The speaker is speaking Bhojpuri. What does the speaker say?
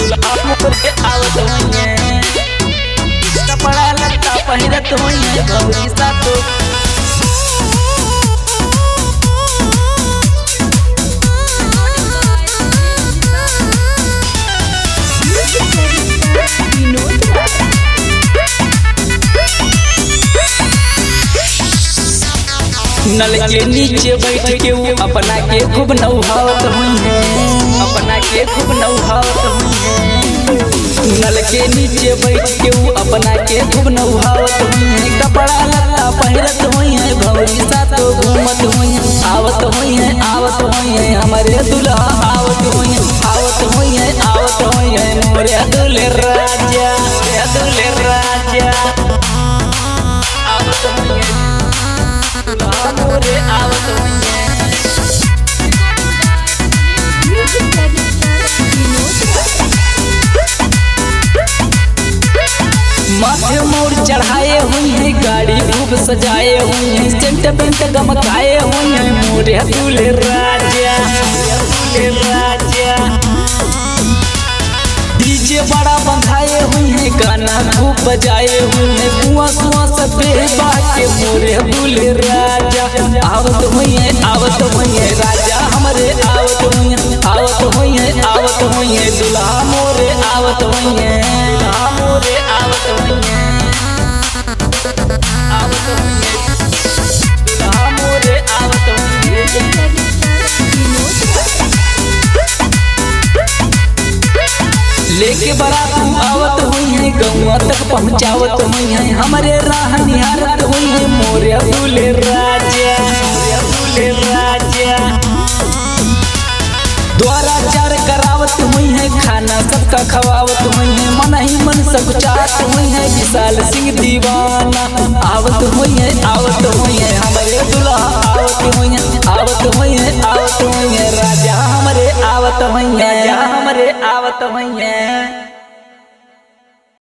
दुल्हा मोरे आवत होइए, कपड़ा लत्ता पहिरत होइए गौरी सातो। नल के नीचे बैठ के वो अपना के खूब नौहावत हुई है, अपना के खूब नौहावत हुई है। नल के नीचे बैठ के वो अपना के खूब नौहावत हुई है, कपड़ा लत्ता पहिरत हुई है भौरी सातो घूमत हुई है, आवत हुई है, आवत हुई है हमारे दुल्हा आवत हुई है, आवत हुई है, आवत हुई है मोरे दुल्हे राजा, मोरे दुल्हे राजा आवत हुई है, दुल्हा मोरे आवत हुई है। माथे मोर चढ़ाए हुई है, गाड़ी खूब सजाए हुई है, सेंट पेंट गमकाए हुई है मोरे दूल्हे राजा, दूल्हे राजा। डीजे बड़ा बंधाए हुई है, गाना खूब बजाए हुई है, कुआं कुआं सब बेबा के मोरे दूल्हे राजा आवत हुई है, आवत हुई है राजा हमारे आवत हुई है, आवत हुई है, आवत हुई है दुल्हा मोरे आवत हुई है, दुल्हा मोरे आवत हुई है, आवत हुई है, दुल्हा मोरे आवत हुई है। लेके बारात आवत हुई है, गौवा तक पहुँचावत हुई है, हमारे राह निहारत हुई है मोरे दूल्हे राजा, मोरे दूल्हे राजा। द्वाराचार करावत हुई है, खाना सबका खवावत हुई है, मन ही मन सब चाहत हुई है, विशाल सिंह दीवाना आवत हुई है, आवत हुई है हमारे दुल्हा आवत हुई है, आवत हुई है, आवत हुई है राजा हमारे आवत हुई है, राजा हमारे आवत हुई है।